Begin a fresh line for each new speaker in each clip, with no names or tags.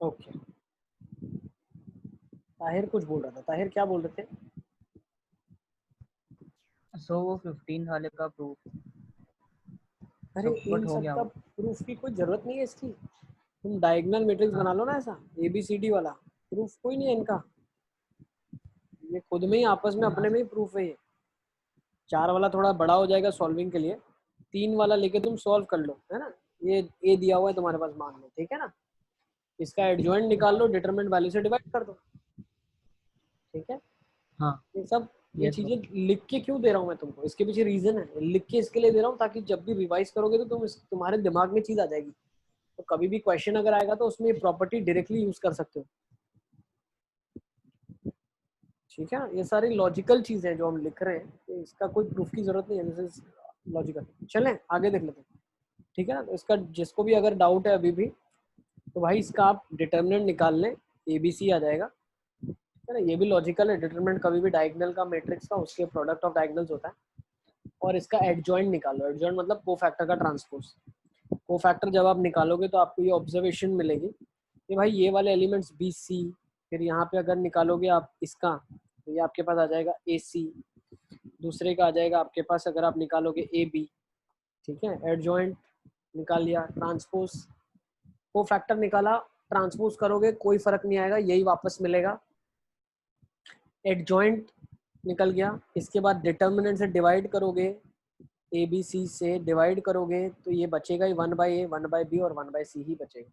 Okay, Tahir कुछ बोल रहा था। ताहिर क्या बोल रहे थे?
सो वो 15 वाले का प्रूफ
अरे इन
हो
सब
गया
का
वो।
प्रूफ की कोई जरूरत नहीं है इसकी। तुम डायगोनल मैट्रिक्स
हाँ
बना लो ना, ऐसा ABCD वाला। प्रूफ कोई नहीं है इनका, ये खुद में ही आपस में
हाँ
अपने में ही प्रूफ है ये। 4 वाला थोड़ा बड़ा हो जाएगा सॉल्विंग के लिए, 3 वाला लेके तुम सॉल्व कर लो, है ना। ये A दिया हुआ है तुम्हारे पास, मान लो, ठीक है ना। इसका एडजॉइंट निकाल लो, डिटरमिनेंट वैल्यू से डिवाइड कर दो, ठीक है।
हाँ
ये सब ये
ये तो
चीजें लिख के क्यों दे रहा हूँ मैं तुमको, इसके पीछे रीजन है। लिख के इसके लिए दे रहा हूँ ताकि जब भी रिवाइज करोगे तो तुम्हारे दिमाग में चीज आ जाएगी, तो कभी भी क्वेश्चन अगर आएगा तो उसमें ये प्रॉपर्टी डायरेक्टली यूज कर सकते हो, ठीक है ना। ये सारी लॉजिकल चीजें जो हम लिख रहे हैं, तो इसका कोई प्रूफ की जरूरत नहीं है, दिस इज लॉजिकल। चलें आगे देख लेते हैं, ठीक है ना। तो इसका जिसको भी अगर डाउट है अभी भी, तो भाई इसका आप डिटर्मिनेंट निकाल लें, ABC आ जाएगा, है ना। ये भी लॉजिकल है, डिटरमिनेंट कभी भी डायगोनल का मैट्रिक्स का उसके प्रोडक्ट ऑफ डायगोनल्स होता है। और इसका एडजॉइंट निकालो, एडजॉइंट मतलब कोफैक्टर का ट्रांसपोज। कोफैक्टर जब आप निकालोगे तो आपको ये ऑब्जर्वेशन मिलेगी कि भाई ये वाले एलिमेंट्स BC, फिर यहाँ पे अगर निकालोगे आप इसका, तो ये आपके पास आ जाएगा AC, दूसरे का आ जाएगा आपके पास अगर आप निकालोगे AB, ठीक है। एडजॉइंट निकाल लिया, ट्रांसपोज, कोफैक्टर निकाला, ट्रांसपोज करोगे कोई फर्क नहीं आएगा, यही वापस मिलेगा। एडजॉइंट निकल गया, इसके बाद डिटर्मिनेंट से डिवाइड करोगे, ABC से डिवाइड करोगे तो ये बचेगा ही 1/A 1/B और 1/C ही बचेगा,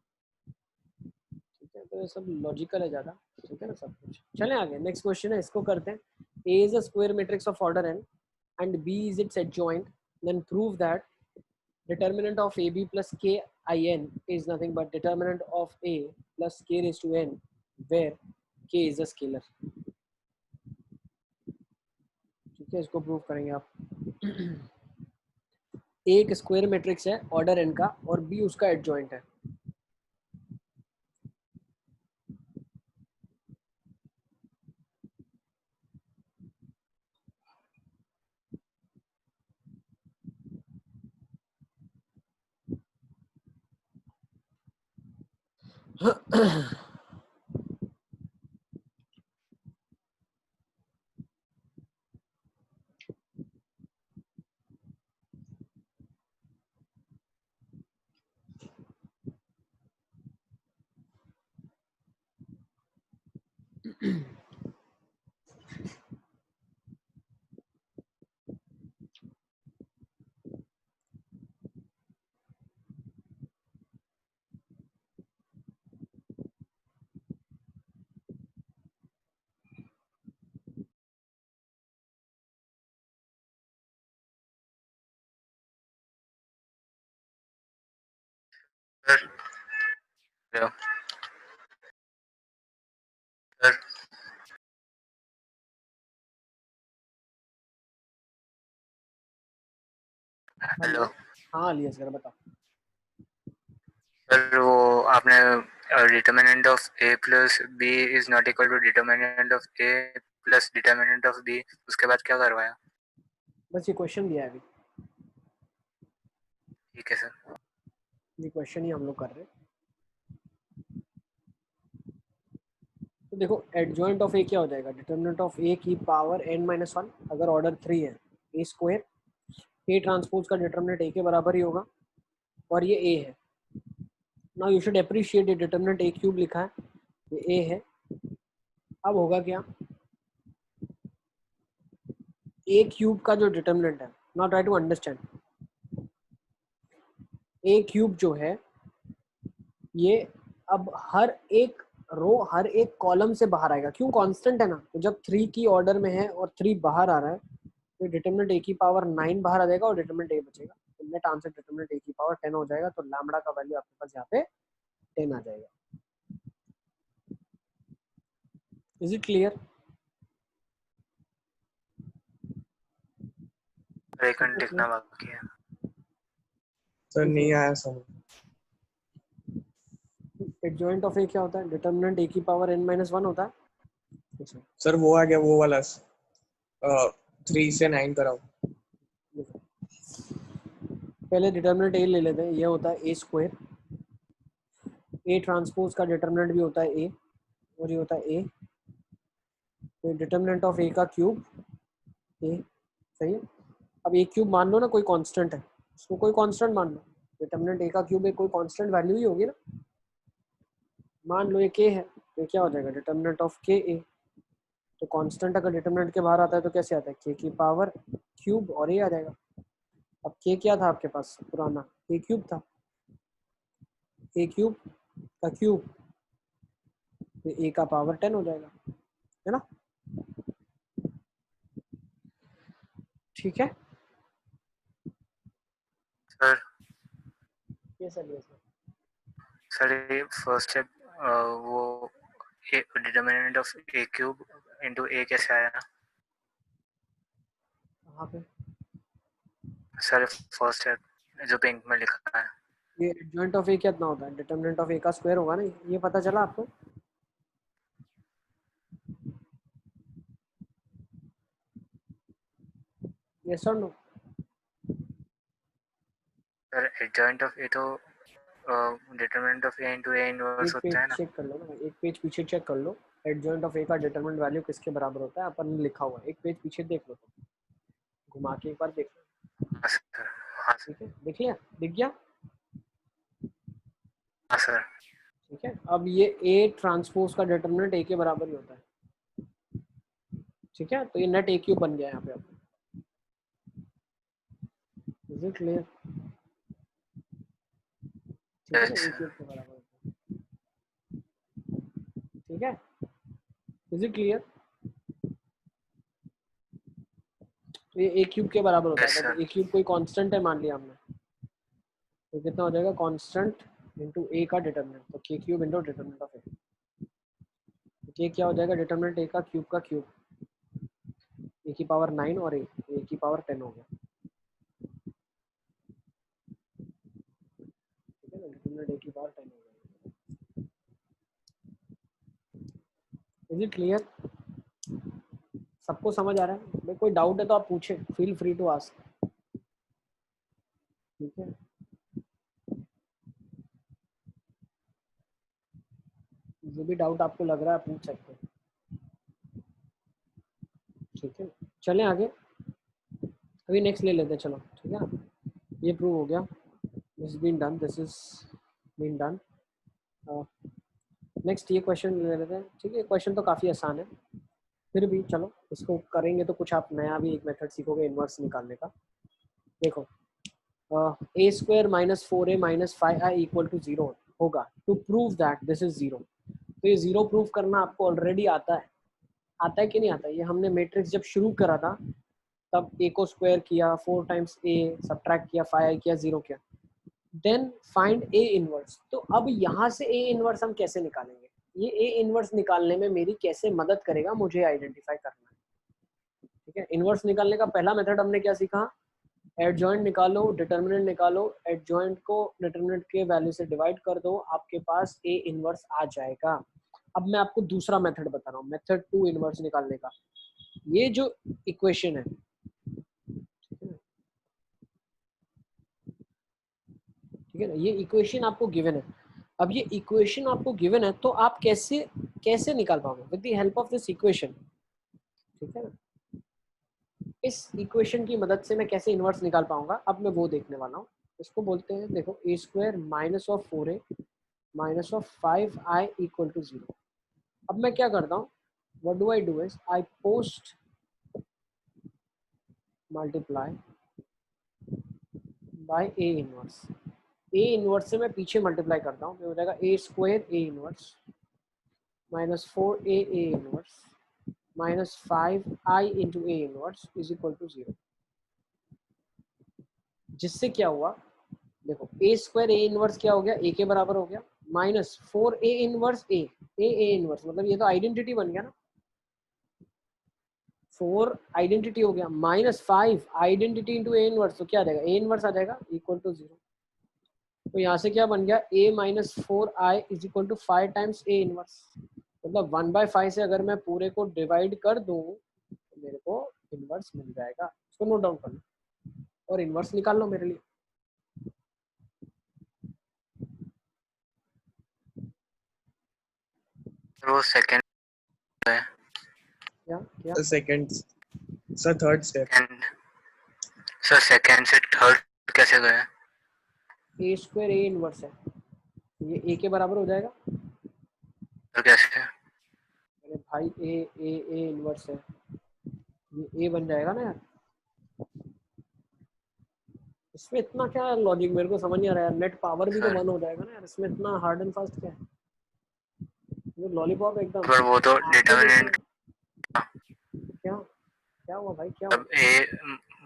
ठीक है। तो ये सब लॉजिकल है ज़्यादा, ठीक है ना सब कुछ। चलें आगे, नेक्स्ट क्वेश्चन है, इसको करते हैं। A is a square matrix of order n and B is its adjoint, then prove that determinant of AB plus KIN is nothing but determinant of A plus K raised to n where K is a scalar, ठीक है। इसको prove करेंगे आप। एक square matrix है order n का और B उसका एडजॉइंट है।
Sir hello sir hello
hello, हाँ अलियास सर बताओ।
सर वो आपने determinant of A plus B is not equal to determinant of A plus determinant of B, उसके बाद क्या करवाया?
बस ये क्वेश्चन दिया है अभी,
ठीक है सर।
ये क्वेश्चन ही हम लोग कर रहे हैं। तो देखो एडजॉइंट ऑफ ए क्या हो जाएगा, डिटर्मिनेंट ऑफ ए की पावर n-1 अगर ऑर्डर 3 है, ए स्क्वायर, ए ट्रांसपोज का डिटर्मिनेंट ए के बराबर ही होगा और ये ए है। नाउ यू शुड अप्रिशिएट, ये डिटर्मिनेंट ए क्यूब लिखा है, ये ए है। अब होगा क्या, ए क्यूब का जो डिटर्मिनेंट है, now try to understand, a cube जो है ये अब हर एक रो हर एक कॉलम से बाहर आएगा, क्यों? कांस्टेंट है ना, तो जब 3 की ऑर्डर में है और 3 बाहर आ रहा है तो डिटरमिनेंट a की पावर 9 बाहर आ जाएगा और डिटरमिनेंट a बचेगा, तो नेट आंसर डिटरमिनेंट a की पावर 10 हो जाएगा, तो लैम्बडा का वैल्यू आपके पास यहाँ पे 10 आ जाएगा। Is it clear?
सेकंड लिखना बाकी है
सर नहीं आया समझ।
एडजॉइंट ऑफ a क्या होता है? डिटरमिनेंट a की पावर n-1 होता है। अच्छा,
सर वो आ गया वो वाला 3 से 9 कराओ।
देखो। पहले डिटरमिनेंट a ले लेते हैं, ये होता है a स्क्वायर, a ट्रांसपोज का डिटरमिनेंट भी होता है a और ये होता है a, तो डिटरमिनेंट ऑफ a का क्यूब a, सही है। अब a क्यूब मान लो ना कोई कांस्टेंट है, उसको कोई कांस्टेंट मान लो, डिटरमिनेंट a का क्यूब एक कोई कांस्टेंट वैल्यू ही होगी ना, मान लो ये k है, तो ये क्या हो जाएगा? डिटरमिनेंट ऑफ k a, तो कांस्टेंट अगर डिटरमिनेंट के बाहर आता है तो कैसे आता है? k की पावर क्यूब और a आ जाएगा। अब k क्या था आपके पास पुराना? a क्यूब था, a क्यूब का क्यूब, तो a का पावर 10 हो जाएगा, है ना? ठीक है
सर।
ये सर, ये सर।
सर ये फर्स्ट स्टेप वो determinant of a cube into a कैसे आया?
कहाँ पे?
सर फर्स्ट स्टेप जो पिंक में लिखा है।
ये एडजॉइंट ऑफ a कितना होता है? डिटरमिनेंट ऑफ a का स्क्वायर होगा ना, ये पता चला आपको? यस और no?
Sir adjoint of a तो determinant of a into a inverse
एक पेज
होता है ना।
चेक कर लो ना, एक पेज पीछे चेक कर लो, एडजॉइंट ऑफ a का डिटरमिनेंट वैल्यू किसके बराबर होता है, अपन ने लिखा हुआ है, एक पेज पीछे देख लो, तो घुमा के एक बार देख लो।
हाँ सर। हाँ सर।
ठीक है, देख लिया? दिख गया?
हाँ सर।
ठीक है, अब ये a ट्रांसपोज का डिटरमिनेंट a के बराबर ही होता है। ठीक है, तो ये नेट a क्यूब बन गया यहाँ पे। अब इज इट क्लियर? ठीक है ना,
यस
a क्यूब के बराबर होता है। ठीक है, इज इट क्लियर? तो ये a क्यूब के बराबर होता
यस
है, तो
सर।
a क्यूब कोई कांस्टेंट है मान लिया हमने, तो कितना हो जाएगा? कांस्टेंट इनटू a का डिटरमिनेंट, तो k cube into determinant of a, तो k क्या हो जाएगा? डिटरमिनेंट a का क्यूब a की पावर 9 और a की पावर 10 हो गया। ठीक है ना, डिटरमिनेंट a की पावर 10 हो गया। Is it clear? सबको समझ आ रहा है? भाई कोई डाउट है तो आप पूछें, फील फ्री टू आस्क। ठीक है, जो भी डाउट आपको लग रहा है आप पूछ सकते हैं। ठीक है, चलें आगे, अभी नेक्स्ट ले लेते हैं, चलो। ठीक है, ये प्रूव हो गया, this been done, this is been done. Next ये क्वेश्चन ले लेते हैं। ठीक है, क्वेश्चन तो काफ़ी आसान है, फिर भी चलो इसको करेंगे तो कुछ आप नया भी एक मेथड सीखोगे इन्वर्स निकालने का। देखो, A square minus 4a minus 5i equal to 0 होगा, to prove that this is 0। तो ये 0 प्रूव करना आपको ऑलरेडी आता है कि नहीं आता? ये हमने मैट्रिक्स जब शुरू करा था तब a को स्क्वायर किया, 4 टाइम्स a सब्ट्रैक्ट किया, 5i किया, 0 किया, देन फाइंड a इनवर्स। तो अब यहाँ से a इनवर्स हम कैसे निकालेंगे? ये a इनवर्स निकालने में मेरी कैसे मदद करेगा, मुझे आइडेंटिफाई करना है। ठीक है, इनवर्स निकालने का पहला मेथड हमने क्या सीखा? एडजॉइंट निकालो, डिटरमिनेंट निकालो, एडजॉइंट को डिटरमिनेंट के वैल्यू से डिवाइड कर दो, आपके पास a इनवर्स आ जाएगा। अब मैं आपको दूसरा मेथड बता रहा हूँ, मेथड 2 इनवर्स निकालने का। ये जो इक्वेशन है, ठीक है ना, ये इक्वेशन आपको गिवन है। अब ये इक्वेशन आपको गिवन है तो आप कैसे कैसे निकाल पाओगे? With the help of this equation. ठीक है ना, इस इक्वेशन की मदद से मैं कैसे इनवर्स निकाल पाऊंगा, अब मैं वो देखने वाला हूँ। इसको बोलते हैं, देखो, A square minus of 4a minus of 5i equal to 0। अब मैं क्या करता हूँ, what do I do is I post multiply by a inverse. A inverse से मैं पीछे मल्टीप्लाई करता हूँ तो हो जाएगा A square A inverse minus 4a A inverse minus 5i into A inverse is equal to 0। जिससे क्या हुआ, देखो ए स्क्वायर ए इनवर्स क्या हो गया, ए के बराबर हो गया, minus 4a inverse A inverse मतलब ये तो आइडेंटिटी बन गया ना, 4 आइडेंटिटी हो गया, minus 5 identity into A inverse तो क्या आ जाएगा, ए इनवर्स आ जाएगा इक्वल टू 0। तो यहाँ से क्या बन गया, a minus 4i is equal to 5 times a inverse, मतलब 1/5 से अगर मैं पूरे को डिवाइड कर दूं तो मेरे को इनवर्स मिल जाएगा। इसको नोट डाउन कर लो और इनवर्स निकाल लो मेरे लिए।
वो सेकंड है
क्या क्या
second sir, third step.
And sir second से थर्ड कैसे गए?
ए स्क्वायर ए इनवर्स है, ये ए के बराबर हो जाएगा।
तो कैसे?
अरे भाई ए इनवर्स है, ये ए बन जाएगा ना यार। इसमें इतना क्या लॉजिक मेरे को समझ नहीं आ रहा है, नेट पावर भी तो
सर
1 हो जाएगा ना यार, इसमें इतना हार्ड एंड फास्ट क्या है, ये लॉलीपॉप एकदम।
पर वो तो
आंखें
डिटर्मिनेंट,
क्या क्या हुआ भाई, क्या हुआ?
अब A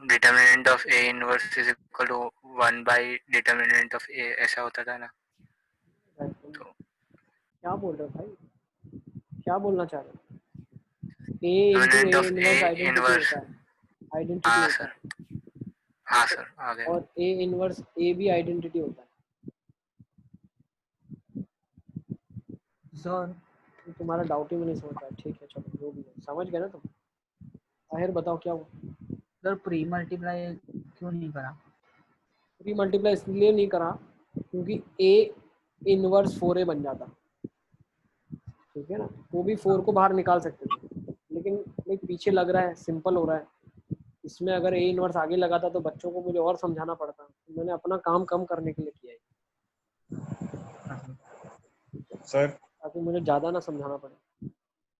determinant of A inverse is equal to 1 by determinant of A, ऐसा होता था ना। तो
क्या बोल रहे हो भाई, क्या बोलना चाह रहे हो? A into
determinant
A
of A
inverse identity
inverse,
होता है, आइडेंटिटी
हाँ
होता
सर,
है,
हाँ सर आ गया।
और ए इनवर्स ए भी आइडेंटिटी होता है।
सर
तो तुम्हारा डाउट ही मैं नहीं समझ पाया, ठीक है चलो जो भी है, समझ गए ना तुम। आहिर बताओ क्या हुआ?
सर प्री मल्टीप्लाई क्यों नहीं करा?
प्री मल्टीप्लाई इसलिए नहीं करा क्योंकि ए इनवर्स 4a बन जाता, ठीक है ना, वो भी 4 को बाहर निकाल सकते थे, लेकिन भाई पीछे लग रहा है, सिंपल हो रहा है। इसमें अगर ए इनवर्स आगे लगाता तो बच्चों को मुझे और समझाना पड़ता, तो मैंने अपना काम कम करने के लिए किया है
सर
ताकि मुझे ज़्यादा ना समझाना पड़े।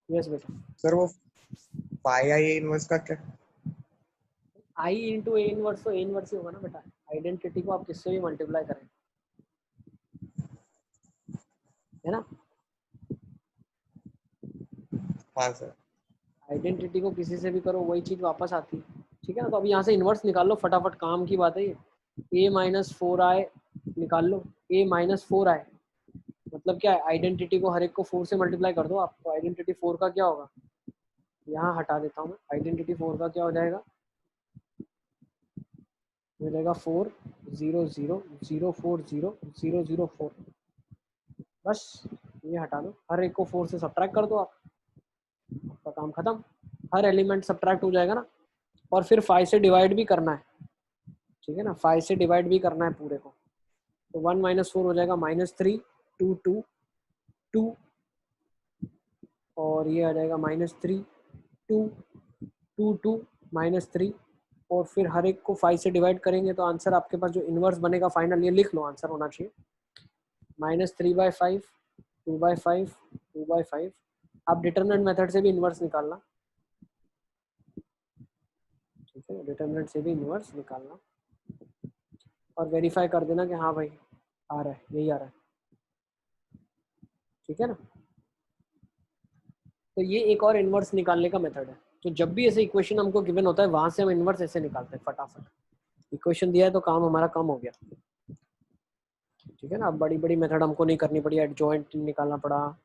यस बेटा।
सर वो पाई आई इनवर्स का क्या?
आई इंटू ए इनवर्स तो ए इनवर्स ही होगा ना बेटा, आइडेंटिटी को आप किससे भी मल्टीप्लाई करें, है ना।
हाँ सर।
आइडेंटिटी को किसी से भी करो वही चीज़ वापस आती है, ठीक है ना। तो अभी यहाँ से इनवर्स निकाल लो फटाफट, काम की बात है ये। ए माइनस 4i निकाल लो, ए माइनस 4i मतलब क्या है, आइडेंटिटी को हर एक को 4 से मल्टीप्लाई कर दो आप, तो आइडेंटिटी 4 का क्या होगा, यहाँ हटा देता हूँ मैं, आइडेंटिटी 4 का क्या हो जाएगा, मिलेगा 4 0 0 0 4 0 0 0 4, बस ये हटा दो, हर एक को 4 से सब्ट्रैक्ट कर दो आप, आपका काम खत्म। हर एलिमेंट सब्ट्रैक्ट हो जाएगा ना, और फिर 5 से डिवाइड भी करना है, ठीक है ना, 5 से डिवाइड भी करना है पूरे को, तो 1 माइनस 4 हो जाएगा -3 2 2 2, और ये आ जाएगा -3 2 2 2 -3, और फिर हर एक को 5 से डिवाइड करेंगे तो आंसर आपके पास जो इनवर्स बनेगा फाइनल, ये लिख लो आंसर होना चाहिए -3/5 2/5 2/5। आप डिटरमिनेंट मेथड से भी इनवर्स निकालना, ठीक है, डिटरमिनेंट से भी इनवर्स निकालना और वेरीफाई कर देना कि हाँ भाई आ रहा है, यही आ रहा है, ठीक है ना। तो ये एक और इनवर्स निकालने का मेथड है। तो जब भी ऐसे इक्वेशन हमको गिवन होता है वहां से हम इनवर्स ऐसे निकालते हैं फटाफट, इक्वेशन दिया है तो काम हमारा कम हो गया, ठीक है ना। अब बड़ी बड़ी मेथड हमको नहीं करनी पड़ी, एडजॉइंट निकालना पड़ा,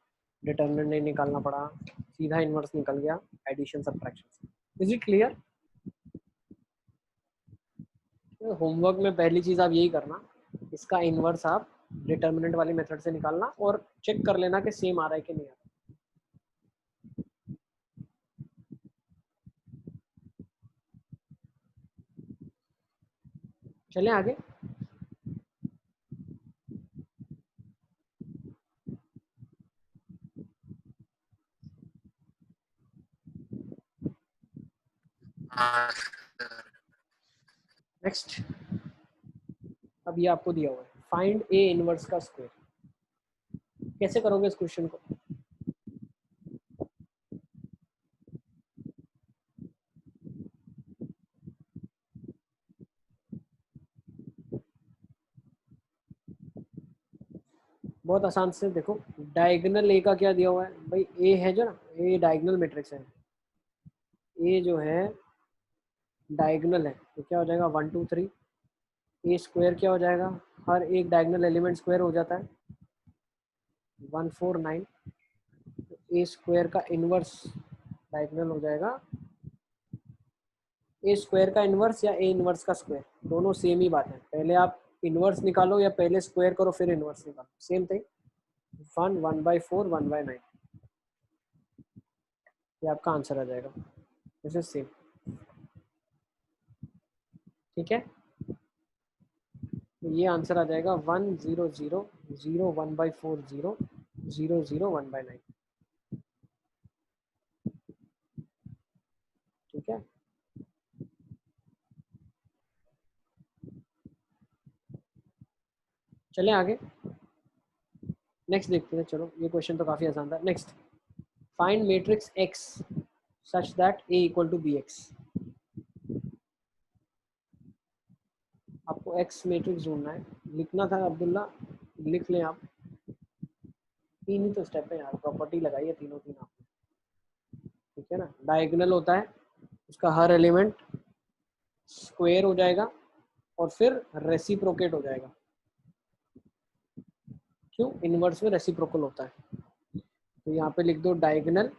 डिटरमिनेंट नहीं निकालना पड़ा, सीधा इनवर्स निकल गया addition subtraction. Is it clear? Homework में पहली चीज आप यही करना, इसका इनवर्स आप डिटरमिनेंट वाली मेथड से निकालना और चेक कर लेना कि सेम आ रहा है कि नहीं आ रहा है। चलें आगे।
हाँ सर।
नेक्स्ट, अब ये आपको दिया हुआ है, फाइंड ए इनवर्स का स्क्वायर। कैसे करोगे इस क्वेश्चन को? बहुत आसान से देखो, डायगोनल ए का क्या दिया हुआ है भाई, ए है जो ना, ए डायगोनल मैट्रिक्स है, ए जो है डायगोनल है, तो क्या हो जाएगा 1 2 3, ए स्क्वायर क्या हो जाएगा, हर एक डायगोनल एलिमेंट स्क्वायर हो जाता है 1 4 9, ए स्क्वायर का इनवर्स डायगोनल हो जाएगा, ए स्क्वायर का इनवर्स या ए इनवर्स का स्क्वायर, दोनों सेम ही बात है, पहले आप इनवर्स निकालो या पहले स्क्वायर करो फिर इनवर्स निकालो, सेम थिंग, 1 1/4 1/9, ये आपका आंसर आ जाएगा, दिस इज सेम। ठीक है, तो ये आंसर आ जाएगा 1 0 0 0 1/4 0 0 0 1/9। ठीक है, चलें आगे, नेक्स्ट देखते हैं। चलो ये क्वेश्चन तो काफी आसान था। Next, find matrix x such that a equal to B x. आपको एक्स मैट्रिक्स ढूंढना है, लिखना था अब्दुल्ला, लिख लें आप, तीन ही तो स्टेप है यार, प्रॉपर्टी लगाइए तीनों तीन आपने। ठीक है ना, डायगोनल होता है, उसका हर एलिमेंट स्क्वायर हो जाएगा और फिर रेसिप्रोकेट हो जाएगा, क्यों, इनवर्स में रेसिप्रोकल होता है। तो यहाँ पे लिख दो डायगोनल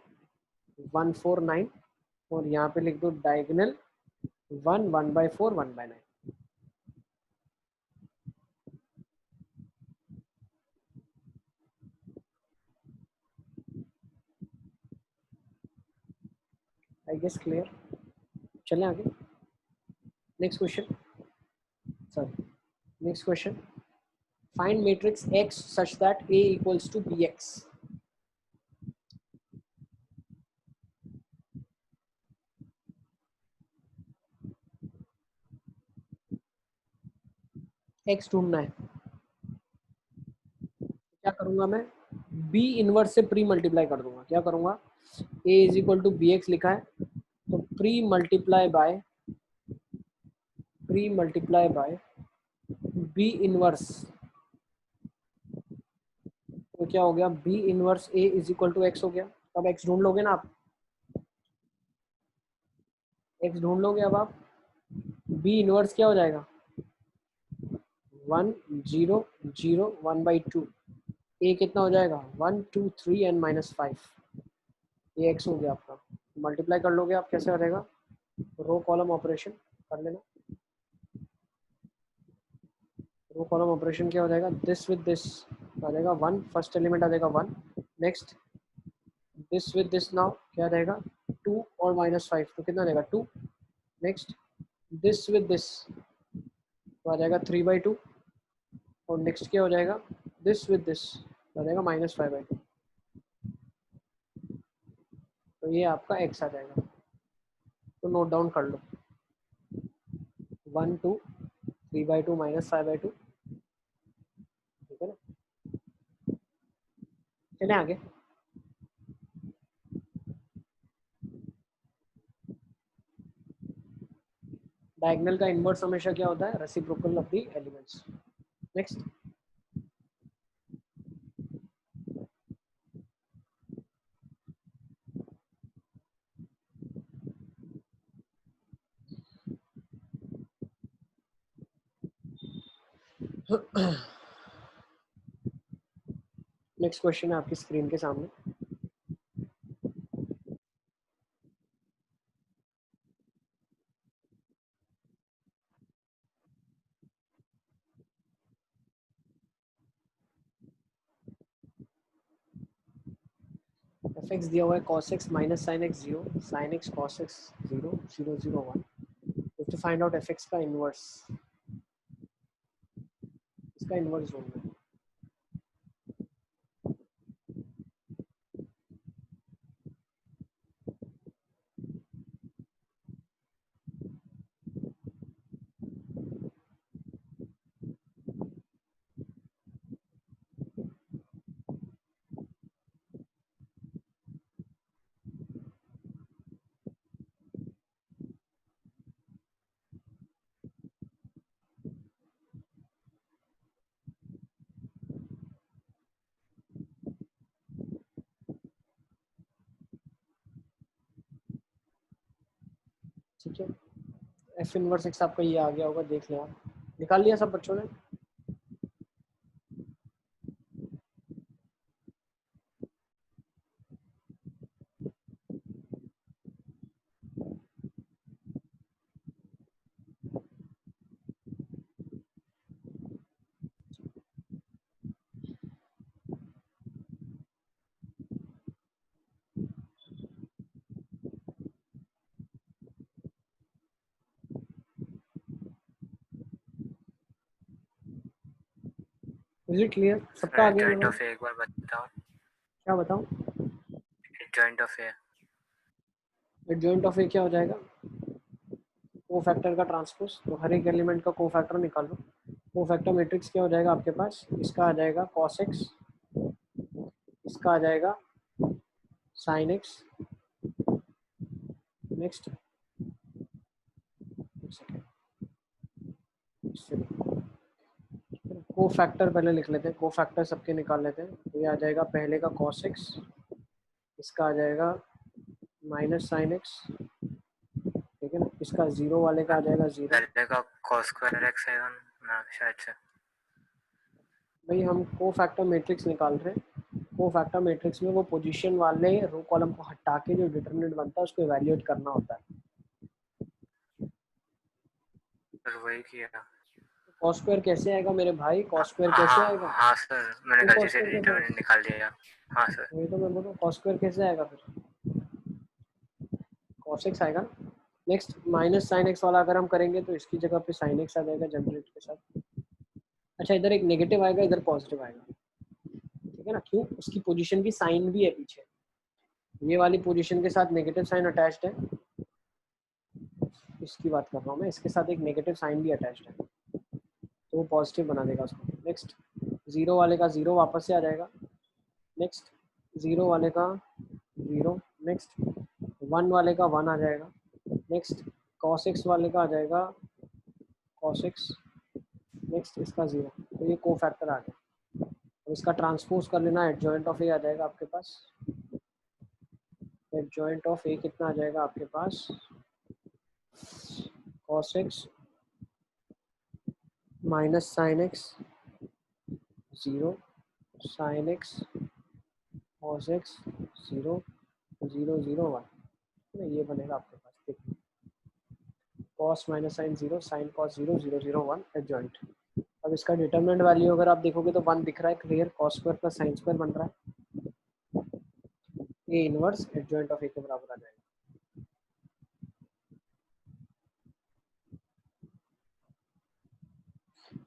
1 4 9 और यहाँ पे लिख दो डायगोनल 1 1/4 1/9। I guess clear. चलें आगे, next question, sorry next question, find matrix x such that A equals to B X. X ढूंढना है, क्या करूंगा मैं, बी इनवर्स से प्री मल्टीप्लाई कर दूंगा, क्या करूंगा, A is equal to B X लिखा है, तो pre multiply by B inverse, तो क्या हो गया, B inverse A is equal to X हो गया। अब एक्स ढूंढ लोगे ना आप, एक्स ढूंढ लोगे अब आप, बी इनवर्स क्या हो जाएगा 1 0 0 1/2, ए कितना हो जाएगा 1 2 3 एंड -5, ये एक्स हो गया आपका। मल्टीप्लाई कर लोगे आप, कैसे आ जाएगा, रो कॉलम ऑपरेशन कर लेना, रो कॉलम ऑपरेशन क्या हो जाएगा, दिस विद दिस आ जाएगा 1, फर्स्ट एलिमेंट आ जाएगा 1, next this with this, now क्या रहेगा 2 और -5, तो कितना रहेगा 2, नेक्स्ट दिस विद दिस तो आ जाएगा 3/2, और नेक्स्ट क्या हो जाएगा, दिस विद दिस आ जाएगा -5/2, तो ये आपका x आ जाएगा। तो नोट डाउन कर लो, 1 2 3/2 -5/2। ठीक है ना, चलें आगे, डायगोनल का इनवर्स हमेशा क्या होता है, reciprocal of the elements. Next, next question है आपकी स्क्रीन के सामने, एफ एक्स दिया हुआ है cos x minus sine x 0 sine x cos x 0 0 0 1, to find out f x का इनवर्स, इसका इनवर्स ढूंढना है। ठीक है, एफ इनवर्स एक्स आपका ये आ गया होगा, देख लें आप। निकाल लिया सब बच्चों ने? Is it clear? सबका आ गया
एडजॉइंट
होगा?
ऑफ ए एक बार बताओ।
क्या बताऊं?
Adjoint of A.
Adjoint of A क्या हो जाएगा? कोफैक्टर का ट्रांसपोज, तो हर एक एलिमेंट का कोफैक्टर निकाल लो। कोफैक्टर मैट्रिक्स क्या हो जाएगा आपके पास? इसका आ जाएगा cos x, इसका आ जाएगा sin x। नेक्स्ट कोफैक्टर पहले लिख लेते हैं, कोफैक्टर सबके निकाल लेते हैं। तो ये आ जाएगा पहले का cos x, इसका आ जाएगा माइनस साइन एक्स, ठीक है ना। इसका जीरो वाले का आ जाएगा जीरो।
पहले का cos स्क्वायर x है ना शायद से।
भाई हम कोफैक्टर मैट्रिक्स निकाल रहे हैं, कोफैक्टर मैट्रिक्स में वो पोजीशन वाले रो कॉलम को हटा के जो डिटरमिनेंट बनता है उसको इवैल्यूएट करना होता है।
फिर वही किया।
cos स्क्वायर कैसे आएगा मेरे भाई? cos स्क्वायर
हाँ
कैसे
हाँ
आएगा?
हाँ सर, मैंने
तो
गलती
cos
से
स्क्वायर कैसे
डिटरमिनेंट
आएगा?
निकाल दिया। हाँ सर।
वही तो मैं बोल रहा हूँ, cos स्क्वायर कैसे आएगा फिर? cos x आएगा। नेक्स्ट माइनस साइन एक्स वाला अगर हम करेंगे तो इसकी जगह पे साइन एक्स आ जाएगा जनरेट के साथ। अच्छा, इधर एक नेगेटिव आएगा, इधर पॉजिटिव आएगा, ठीक है ना। क्यों? उसकी पोजीशन की साइन भी है पीछे, ये वाली पोजीशन के साथ नेगेटिव साइन अटैच्ड है, इसकी बात कर रहा हूँ मैं, इसके साथ एक नेगेटिव साइन भी अटैच्ड है, तो वो पॉजिटिव बना देगा उसको। नेक्स्ट जीरो वाले का जीरो वापस से आ जाएगा। नेक्स्ट जीरो वाले का जीरो। नेक्स्ट वन वाले का वन आ जाएगा। नेक्स्ट cos x वाले का आ जाएगा cos x। नेक्स्ट इसका जीरो। तो ये कोफैक्टर आ गया। अब इसका ट्रांसपोज कर लेना, एडजॉइंट ऑफ ए आ जाएगा आपके पास। एडजॉइंट ऑफ ए कितना आ जाएगा आपके पास? cos x minus sine x zero, sine x cos x zero, zero zero one, ये बनेगा आपके पास। देखिए cos minus sine zero, sine cos zero, zero zero one adjoint. अब इसका डिटरमिनेंट वैल्यू अगर आप देखोगे तो वन दिख रहा है clear, cos square plus sine square बन रहा है। ये इनवर्स एडजॉइंट ऑफ ए के बराबर आ जाएगा।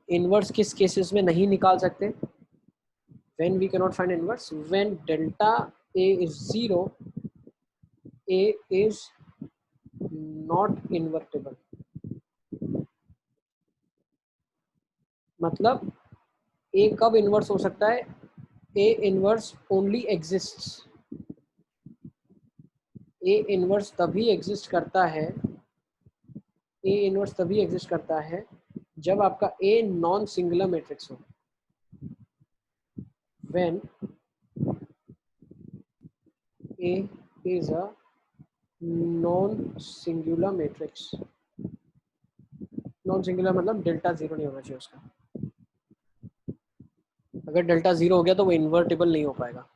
इनवर्स किस केसेस में नहीं निकाल सकते? when we cannot find inverse, when delta a is 0, a is not invertible। मतलब a कब इनवर्स हो सकता है? a inverse only exists, a inverse तभी एग्जिस्ट करता है, a इनवर्स तभी एग्जिस्ट करता है जब आपका a नॉन सिंगुलर मैट्रिक्स हो। when a is a non singular matrix, non singular मतलब डेल्टा जीरो नहीं होना चाहिए उसका। अगर डेल्टा जीरो हो गया तो वो इन्वर्टिबल नहीं हो पाएगा,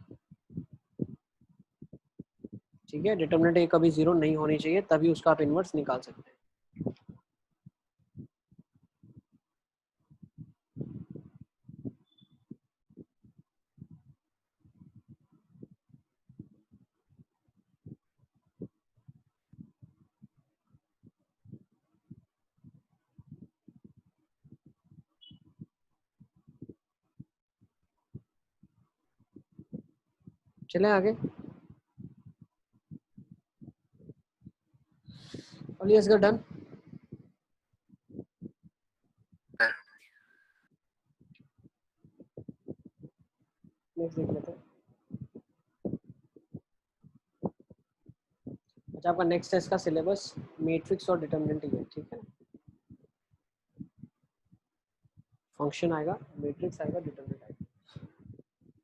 ठीक है। डिटरमिनेंट ए कभी जीरो नहीं होनी चाहिए, तभी उसका आप इन्वर्स निकाल सकते हैं। चले आगे। Let's go done। नेक्स्ट देख लेते हैं। अच्छा, आपका नेक्स्ट है इसका सिलेबस मैट्रिक्स और डिटरमिनेंट ही है, ठीक है। फंक्शन आएगा, मैट्रिक्स आएगा, डिटरमिनेंट आएगा,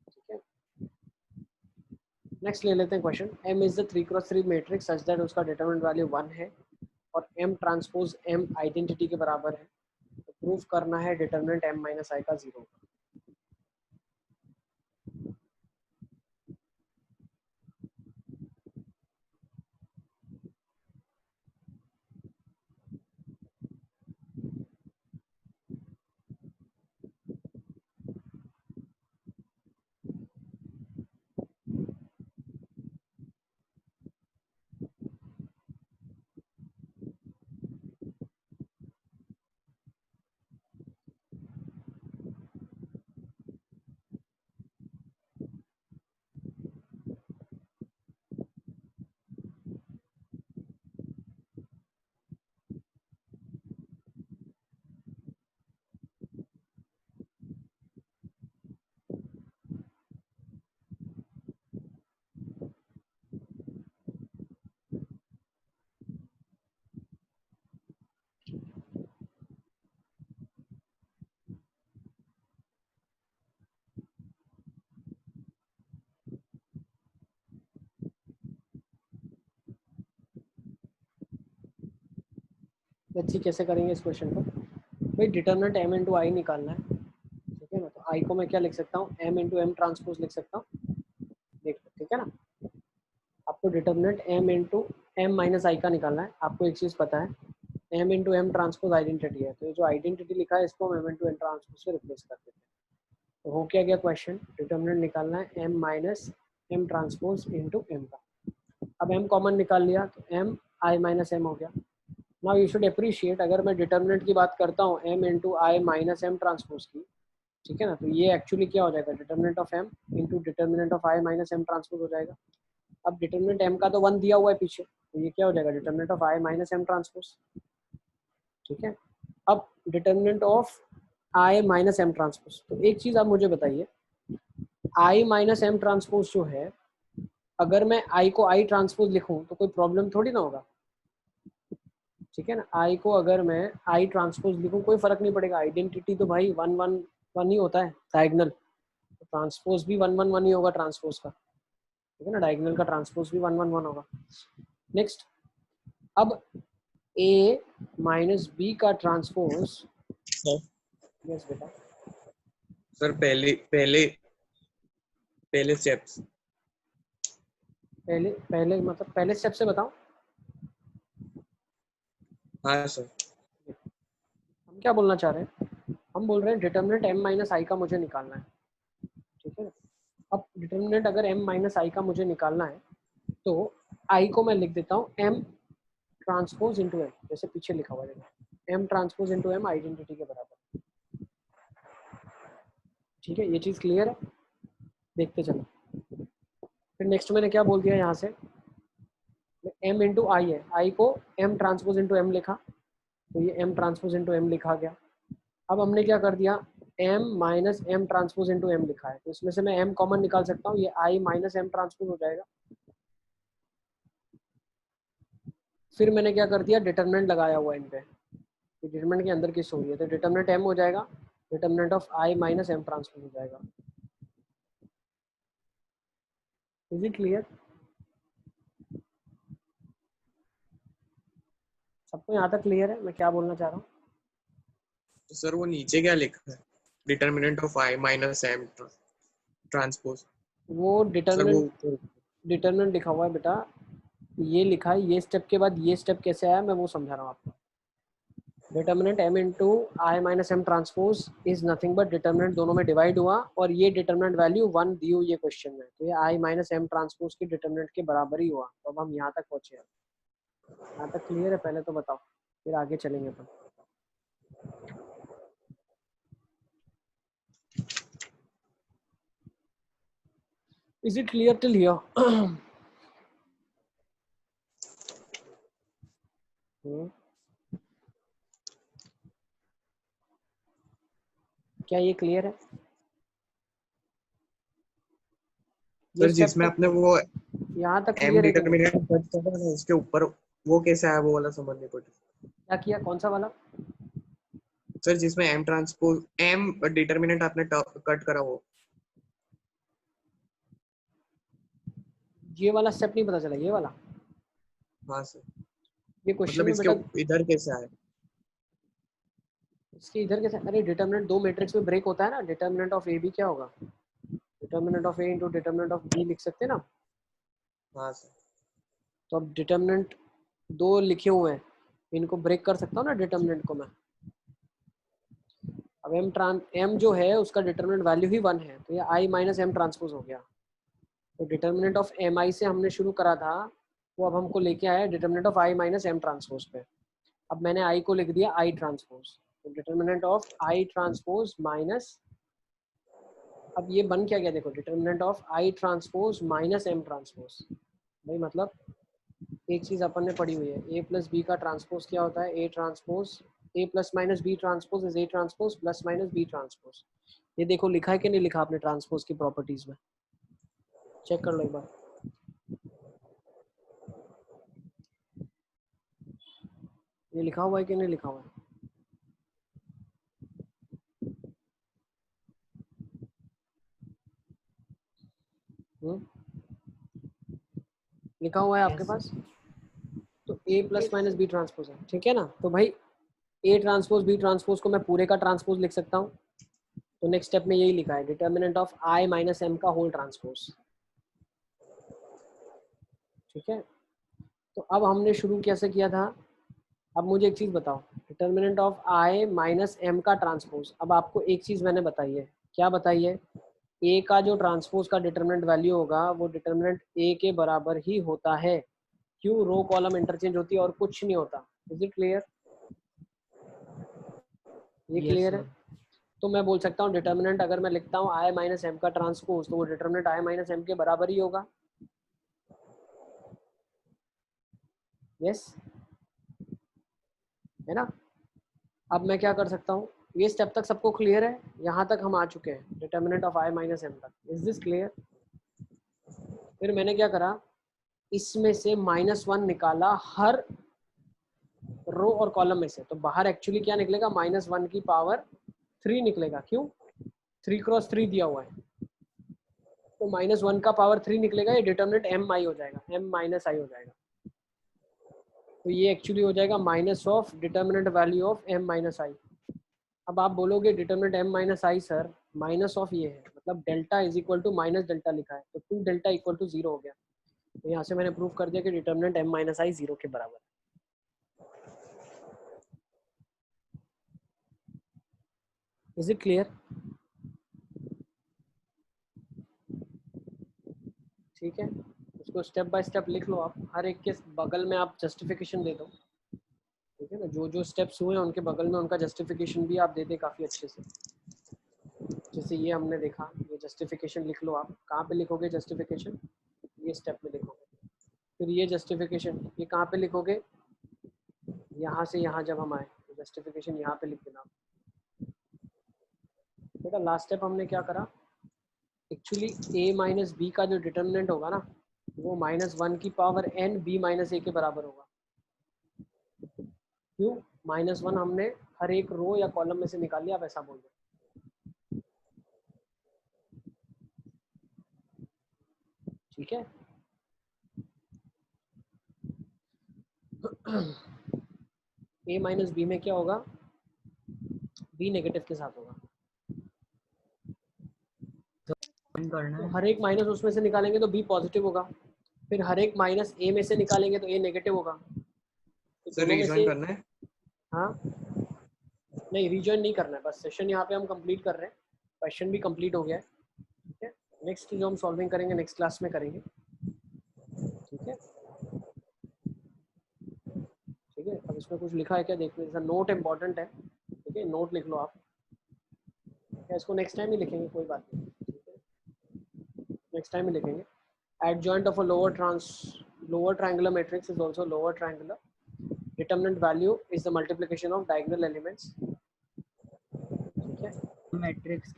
ठीक है। नेक्स्ट ले लेते हैं question. M is the 3x3 matrix such that उसका डिटरमिनेंट वैल्यू 1 है और m ट्रांसपोज m आइडेंटिटी के बराबर है, तो प्रूफ करना है डिटरमिनेंट m माइनस आई का 0। अच्छी कैसे करेंगे इस क्वेश्चन को? भाई डिटरमिनेंट m इंटू आई निकालना है, ठीक है ना। तो i को मैं क्या लिख सकता हूँ, m इंटू एम ट्रांसपोज लिख सकता हूँ, देख लो, ठीक है ना। आपको determinant m into M minus I का निकालना है। आपको एक चीज़ पता है, m into M transpose identity है, तो ये जो आइडेंटिटी लिखा है इसको हम m इंटू एम ट्रांसपोज से रिप्लेस कर देते हैं। तो हो क्या गया क्वेश्चन, डिटरमिनेंट निकालना है m minus m transpose into m का। अब m कॉमन निकाल लिया तो m i माइनस एम हो गया। नाउ यू शुड अप्रिशिएट, अगर मैं डिटरमिनेंट की बात करता हूँ m into I minus m transpose की, ठीक है ना, तो ये एक्चुअली क्या हो जाएगा, determinant of m into determinant of I minus m transpose हो जाएगा। अब डिटरमिनेंट m का तो 1 दिया हुआ है पीछे, तो ये क्या हो जाएगा, determinant of I minus m transpose, ठीक है। अब determinant of I minus m transpose, तो एक चीज़ आप मुझे बताइए, आई माइनस एम ट्रांसपोज जो है, अगर मैं आई को आई ट्रांसपोज लिखूं तो कोई प्रॉब्लम थोड़ी ना होगा, ठीक है ना। आई को अगर मैं आई ट्रांसपोज लिखूं कोई फर्क नहीं पड़ेगा, आइडेंटिटी तो भाई 1 1 1 ही होता है, डायगोनल ट्रांसपोज भी 1 1 1 ही होगा ट्रांसपोज का, ठीक है ना, डायगोनल का ट्रांसपोज भी 1 1 1 होगा। नेक्स्ट, अब ए माइनस बी का ट्रांसपोज, यस बेटा,
सर पहले पहले पहले स्टेप्स।
पहले पहले मतलब पहले स्टेप से बताओ।
हाँ सर।
हम क्या बोलना चाह रहे हैं, हम बोल रहे हैं डिटरमिनेंट m माइनस आई का मुझे निकालना है, ठीक है। अब डिटरमिनेंट अगर m माइनस आई का मुझे निकालना है, तो i को मैं लिख देता हूँ m ट्रांसपोज इंटू m, जैसे पीछे लिखा हुआ है m transpose into m identity के बराबर, ठीक है। ये चीज़ क्लियर है, देखते चलो। फिर नेक्स्ट मैंने क्या बोल दिया यहाँ से, m इंटू आई है, i को m ट्रांसपोज इंटू m लिखा, तो ये m ट्रांसपोज इंटू m लिखा गया। अब हमने क्या कर दिया, m minus m transpose into m लिखा है, तो इसमें से मैं m कॉमन निकाल सकता हूँ, ये i माइनस एम ट्रांसपोज हो जाएगा। फिर मैंने क्या कर दिया, डिटरमिनेंट लगाया हुआ इन पे, डिटरमिनेंट के अंदर किस हो रही है, तो डिटरमिनेंट m हो जाएगा, determinant of i minus m transpose हो जाएगा। Is it clear? सबको यहाँ तक क्लियर है मैं क्या बोलना चाह रहा हूँ?
तो सर वो नीचे क्या लिखा है, determinant of I minus m transpose.
वो
सर वो
डिटरमिनेंट लिखा हुआ है बेटा, ये लिखा है, ये स्टेप के बाद ये स्टेप कैसे आया मैं वो समझा रहा हूँ आपको। Determinant m into I minus m transpose is nothing but determinant दोनों में डिवाइड हुआ और ये डिटरमिनेंट वैल्यू 1 दी हुई है क्वेश्चन में, तो ये आई माइनस एम ट्रांसपोज की डिटरमिनेंट के बराबर ही हुआ। तो अब हम यहाँ तक पहुँचे हैं, यहाँ तक क्लियर है? पहले तो बताओ, फिर आगे चलेंगे अपन। Is it clear till here? क्या ये क्लियर है?
सर जिसमें आपने वो
यहाँ तक
एम
क्लियर है कि नहीं?
डिटरमिनेंट कट करा है उसके ऊपर वो कैसा है वो वाला समझ नहीं पड़ा।
क्या किया, कौन सा वाला?
सर जिसमें एम ट्रांसपोज एम डिटरमिनेंट आपने कट करा वो।
ये वाला स्टेप नहीं पता चला, ये वाला?
हाँ सर।
ये क्वेश्चन
मतलब
में बेटा
इसके इधर कैसे आए?
इसके इधर कैसे, अरे डिटर्मिनेंट दो मैट्रिक्स में ब्रेक होता है ना, डिटर्मिनेंट ऑफ ए बी क्या होगा, determinant of a into determinant of b लिख सकते हैं ना।
हाँ सर।
तो अब डिटर्मिनेंट दो लिखे हुए हैं, इनको ब्रेक कर सकता हूँ ना डिटर्मिनेंट को मैं। अब एम जो है उसका डिटर्मिनेंट वैल्यू ही 1 है, तो ये आई माइनस एम ट्रांसपोज हो गया। तो डिटर्मिनेंट ऑफ एम आई से हमने शुरू करा था, वो अब हमको लेके आया determinant of I minus m transpose पे। अब मैंने आई को लिख दिया आई ट्रांसपोज, तो determinant of I transpose minus, अब ये बन क्या गया देखो, determinant of I transpose minus m transpose. भाई मतलब एक चीज अपन ने पढ़ी हुई है, ए प्लस बी का ट्रांसपोज क्या होता है, a transpose a plus minus b transpose is a transpose plus minus b transpose. ये देखो लिखा है कि नहीं लिखा आपने ट्रांसपोज की प्रॉपर्टीज में, चेक कर लो एक बार। ये लिखा हुआ है कि नहीं लिखा हुआ है? लिखा हुआ है आपके
Yes,
पास? तो ए प्लस माइनस बी ट्रांसपोज है, ठीक है ना। तो भाई ए ट्रांसपोज बी ट्रांसपोज को मैं पूरे का ट्रांसपोज लिख सकता हूँ। तो नेक्स्ट स्टेप में यही लिखा है, determinant of I minus m का होल ट्रांसपोज, ठीक है। तो अब हमने शुरू कैसे किया था, अब मुझे एक चीज बताओ, determinant of I minus m का ट्रांसपोज। अब आपको एक चीज मैंने बताई है, क्या बताई है, ए का जो ट्रांसपोज का डिटर्मिनेंट वैल्यू होगा वो डिटर्मिनेंट ए के बराबर ही होता है। क्यों, रो कॉलम इंटरचेंज होती है और कुछ नहीं होता। Is it clear? ये
yes
क्लियर
sir.
है? तो मैं बोल सकता हूँ डिटर्मिनेंट अगर मैं लिखता हूँ आई माइनस एम का ट्रांसपोज, तो वो डिटर्मिनेंट आई माइनस एम के बराबर ही होगा। यस है ना। अब मैं क्या कर सकता हूँ, ये स्टेप तक सबको क्लियर है, यहाँ तक हम आ चुके हैं determinant of I minus M तक। Is this clear? फिर मैंने क्या करा, इसमें से -1 निकाला हर रो और कॉलम में से, तो बाहर एक्चुअली क्या निकलेगा, -1 की पावर 3 निकलेगा। क्यों, 3 क्रॉस 3 दिया हुआ है, तो -1 का पावर 3 निकलेगा, ये डिटर्मिनेंट एम आई हो जाएगा, एम माइनस आई हो जाएगा। तो ये एक्चुअली हो जाएगा minus of determinant value of M minus I. अब आप बोलोगे determinant M minus I sir minus of ये है, मतलब delta is equal to minus delta लिखा है, तो 2 डेल्टा इक्वल टू 0 हो गया। तो यहाँ से मैंने प्रूव कर दिया कि डिटर्मिनेंट एम माइनस आई 0 के बराबर है। Is it clear? ठीक है, उसको स्टेप बाय स्टेप लिख लो आप, हर एक के बगल में आप जस्टिफिकेशन दे दो, ठीक है ना। जो जो स्टेप्स हुए हैं उनके बगल में उनका जस्टिफिकेशन भी आप दे दे काफ़ी अच्छे से। जैसे ये हमने देखा, ये जस्टिफिकेशन लिख लो आप। कहाँ पे लिखोगे जस्टिफिकेशन, ये स्टेप में लिखोगे। फिर ये जस्टिफिकेशन ये कहाँ पे लिखोगे, यहाँ से यहाँ जब हम आए तो जस्टिफिकेशन यहाँ पे लिख देना। बेटा लास्ट स्टेप हमने क्या करा, एक्चुअली a माइनस बी का जो डिटर्मिनेंट होगा ना, वो -1 की पावर n b माइनस ए के बराबर होगा। क्यों, -1 हमने हर एक रो या कॉलम में से निकाल लिया, आप ऐसा बोल दो। ठीक है, a माइनस बी में क्या होगा, b नेगेटिव के साथ होगा।
करना
तो
है.
हर एक माइनस उसमें से निकालेंगे तो b पॉजिटिव होगा, फिर हर एक माइनस a में से निकालेंगे तो a नेगेटिव होगा। तो
सर
दोनों में
रीजॉइन
से,
करना है?
हाँ नहीं रीजॉइन नहीं करना है, बस सेशन यहाँ पे हम कंप्लीट कर रहे हैं, क्वेश्चन भी कंप्लीट हो गया है। ठीक है, नेक्स्ट जो हम सॉल्विंग करेंगे नेक्स्ट क्लास में करेंगे। ठीक है, ठीक है। अब इसमें कुछ लिखा है क्या देखो, जैसा नोट इम्पोर्टेंट है, ठीक है, नोट लिख लो आप। या इसको नेक्स्ट टाइम ही लिखेंगे, कोई बात नहीं, ठीक है, नेक्स्ट टाइम ही लिखेंगे। Adjoint of a lower triangular matrix is also lower triangular. Determinant value is the multiplication of diagonal elements. ठीक है,
मैट्रिक्स